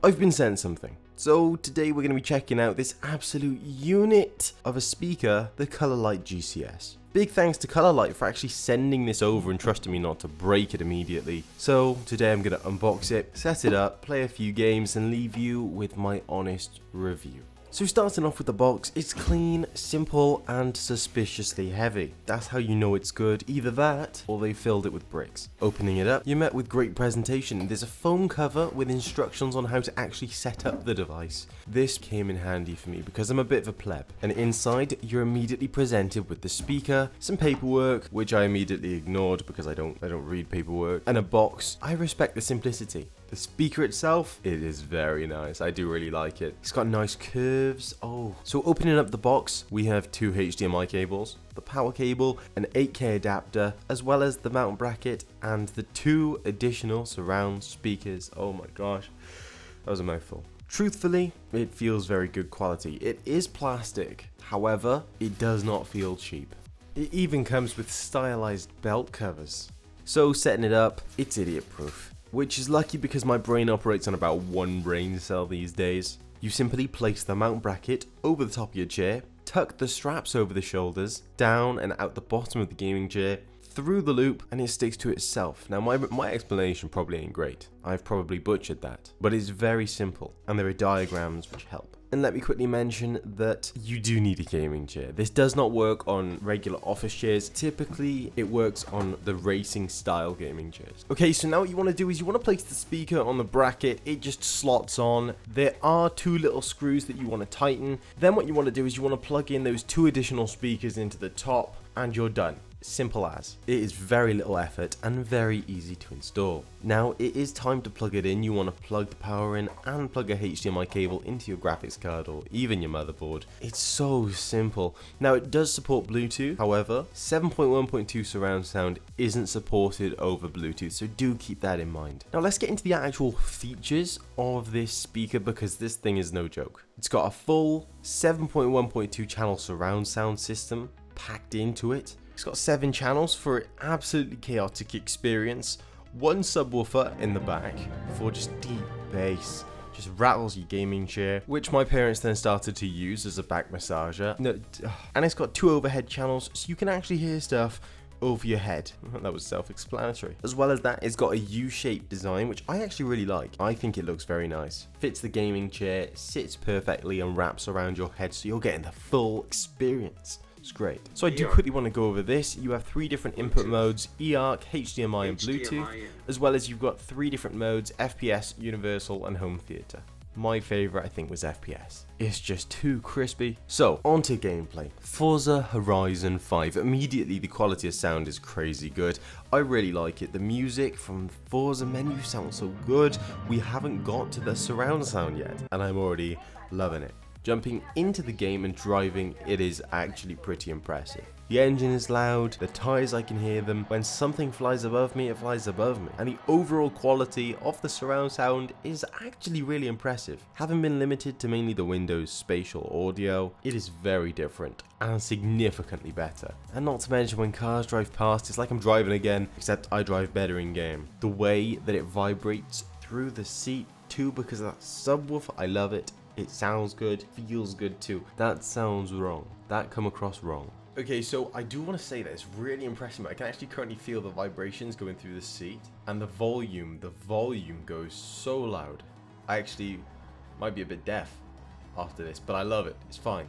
I've been sent something. So today we're going to be checking out this absolute unit of a speaker, the Cololight GCS. Big thanks to Cololight for actually sending this over and trusting me not to break it immediately. So today I'm going to unbox it, set it up, play a few games and leave you with my honest review. So starting off with the box, it's clean, simple and suspiciously heavy. That's how you know it's good, either that or they filled it with bricks. Opening it up, you're met with great presentation. There's a foam cover with instructions on how to actually set up the device. This came in handy for me because I'm a bit of a pleb. And inside, you're immediately presented with the speaker, some paperwork, which I immediately ignored because I don't read paperwork, and a box. I respect the simplicity. The speaker itself, it is very nice. I do really like it. It's got nice curves. Oh, so opening up the box, we have two HDMI cables, the power cable, an 8K adapter, as well as the mount bracket and the two additional surround speakers. Oh my gosh, that was a mouthful. Truthfully, it feels very good quality. It is plastic, however, it does not feel cheap. It even comes with stylized belt covers. So setting it up, it's idiot proof. Which is lucky because my brain operates on about one brain cell these days. You simply place the mount bracket over the top of your chair, tuck the straps over the shoulders, down and out the bottom of the gaming chair, through the loop, and it sticks to itself. Now my explanation probably ain't great. I've probably butchered that, but it's very simple and there are diagrams which help. And let me quickly mention that you do need a gaming chair. This does not work on regular office chairs. Typically, it works on the racing style gaming chairs. Okay, so now what you want to do is you want to place the speaker on the bracket. It just slots on. There are two little screws that you want to tighten. Then what you want to do is you want to plug in those two additional speakers into the top and you're done. Simple as. It is very little effort and very easy to install. Now it is time to plug it in. You want to plug the power in and plug a HDMI cable into your graphics card or even your motherboard. It's so simple. Now it does support Bluetooth, however 7.1.2 surround sound isn't supported over Bluetooth, so do keep that in mind. Now let's get into the actual features of this speaker because this thing is no joke. It's got a full 7.1.2 channel surround sound system packed into it. It's got 7 channels for an absolutely chaotic experience, one subwoofer in the back for just deep bass, just rattles your gaming chair, which my parents then started to use as a back massager. And it's got 2 overhead channels so you can actually hear stuff over your head. That was self-explanatory. As well as that, it's got a U-shaped design, which I actually really like. I think it looks very nice. Fits the gaming chair, sits perfectly and wraps around your head so you're getting the full experience. It's great. So I do quickly want to go over this. You have 3 different input modes, eARC, HDMI and Bluetooth, as well as you've got 3 different modes, FPS, Universal and Home Theater. My favorite I think was FPS. It's just too crispy. So onto gameplay. Forza Horizon 5. Immediately the quality of sound is crazy good. I really like it. The music from the Forza menu sounds so good. We haven't got to the surround sound yet and I'm already loving it. Jumping into the game and driving, it is actually pretty impressive. The engine is loud, the tyres I can hear them, when something flies above me, it flies above me. And the overall quality of the surround sound is actually really impressive. Having been limited to mainly the Windows spatial audio, it is very different and significantly better. And not to mention when cars drive past, it's like I'm driving again, except I drive better in game. The way that it vibrates through the seat too because of that subwoofer, I love it. It sounds good, feels good too. That sounds wrong. That come across wrong. Okay, so I do want to say that it's really impressive. I can actually currently feel the vibrations going through the seat. And the volume goes so loud. I actually might be a bit deaf after this, but I love it. It's fine.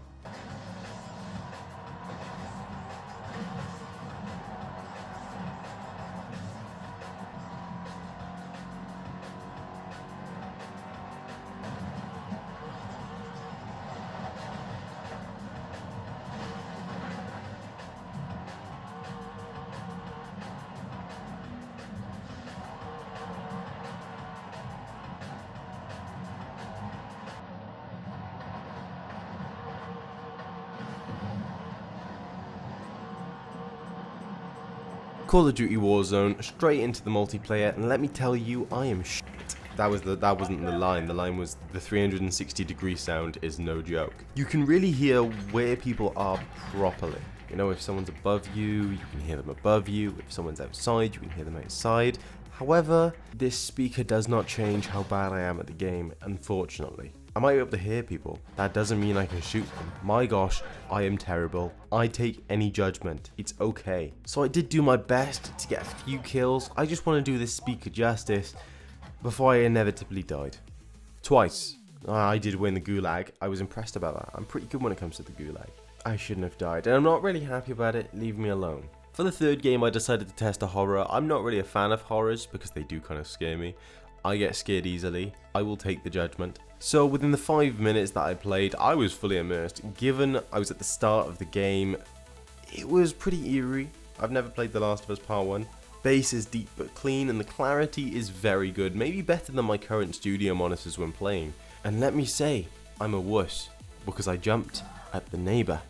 Call of Duty Warzone, straight into the multiplayer, and let me tell you, I am shit. That wasn't the line. The line was the 360-degree sound is no joke. You can really hear where people are properly. You know, if someone's above you, you can hear them above you. If someone's outside, you can hear them outside. However, this speaker does not change how bad I am at the game, unfortunately. I might be able to hear people, that doesn't mean I can shoot them. My gosh, I am terrible. I take any judgment, it's okay. So I did do my best to get a few kills. I just want to do this speaker justice before I inevitably died. Twice. I did win the Gulag. I was impressed about that. I'm pretty good when it comes to the Gulag. I shouldn't have died, and I'm not really happy about it. Leave me alone. For the third game, I decided to test a horror. I'm not really a fan of horrors because they do kind of scare me. I get scared easily. I will take the judgment. So within the 5 minutes that I played, I was fully immersed. Given I was at the start of the game, it was pretty eerie. I've never played The Last of Us Part 1. Bass is deep but clean, and the clarity is very good. Maybe better than my current studio monitors when playing. And let me say, I'm a wuss because I jumped at the neighbor.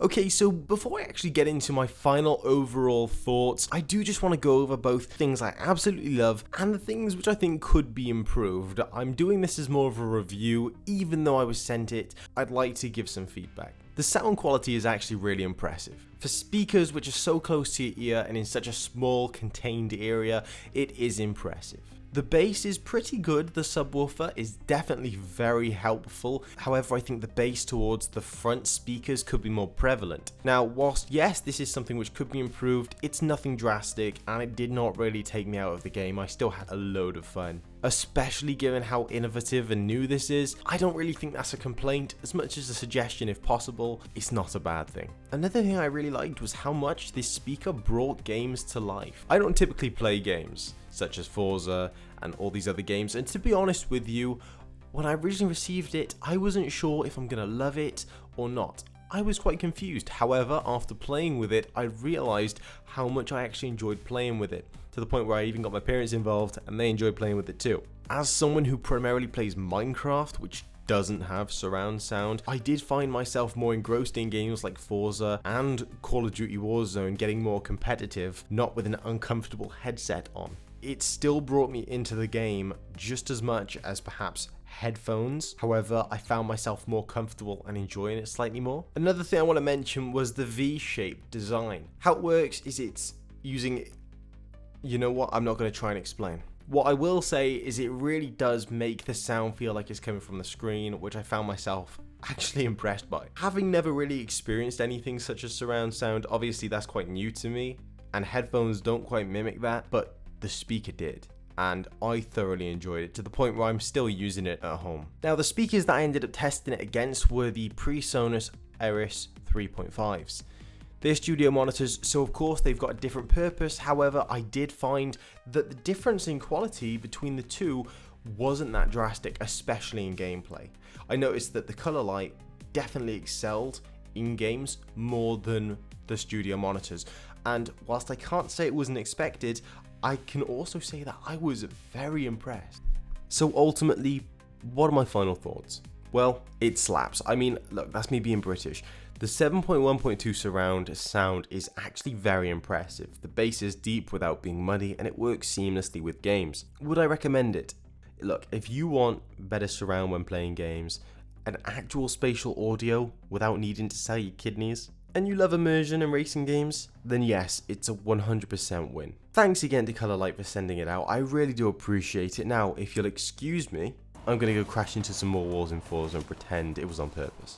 Okay, so before I actually get into my final overall thoughts, I do just want to go over both things I absolutely love and the things which I think could be improved. I'm doing this as more of a review, even though I was sent it. I'd like to give some feedback. The sound quality is actually really impressive. For speakers which are so close to your ear and in such a small contained area, it is impressive. The bass is pretty good, the subwoofer is definitely very helpful. However, I think the bass towards the front speakers could be more prevalent. Now, whilst yes, this is something which could be improved, it's nothing drastic and it did not really take me out of the game. I still had a load of fun. Especially given how innovative and new this is, I don't really think that's a complaint. As much as a suggestion if possible, it's not a bad thing. Another thing I really liked was how much this speaker brought games to life. I don't typically play games, such as Forza and all these other games, and to be honest with you, when I originally received it, I wasn't sure if I'm gonna love it or not. I was quite confused. However, after playing with it, I realized how much I actually enjoyed playing with it, to the point where I even got my parents involved and they enjoyed playing with it too. As someone who primarily plays Minecraft, which doesn't have surround sound, I did find myself more engrossed in games like Forza and Call of Duty Warzone, getting more competitive, not with an uncomfortable headset on. It still brought me into the game just as much as perhaps headphones. However, I found myself more comfortable and enjoying it slightly more. Another thing I want to mention was the V-shaped design. How it works is it's using, you know what, I'm not going to try and explain. What I will say is it really does make the sound feel like it's coming from the screen, which I found myself actually impressed by. Having never really experienced anything such as surround sound, obviously that's quite new to me, and headphones don't quite mimic that, but the speaker did, and I thoroughly enjoyed it to the point where I'm still using it at home. Now, the speakers that I ended up testing it against were the PreSonus Eris 3.5s. They're studio monitors, so of course they've got a different purpose. However, I did find that the difference in quality between the two wasn't that drastic, especially in gameplay. I noticed that the Cololight definitely excelled in games more than the studio monitors, and whilst I can't say it wasn't expected, I can also say that I was very impressed. So ultimately, what are my final thoughts? Well, it slaps. I mean, look, that's me being British. The 7.1.2 surround sound is actually very impressive. The bass is deep without being muddy, and it works seamlessly with games. Would I recommend it? Look, if you want better surround when playing games, an actual spatial audio without needing to sell your kidneys, and you love immersion and racing games, then yes, it's a 100% win. Thanks again to Cololight for sending it out. I really do appreciate it. Now, if you'll excuse me, I'm going to go crash into some more walls in Forza and pretend it was on purpose.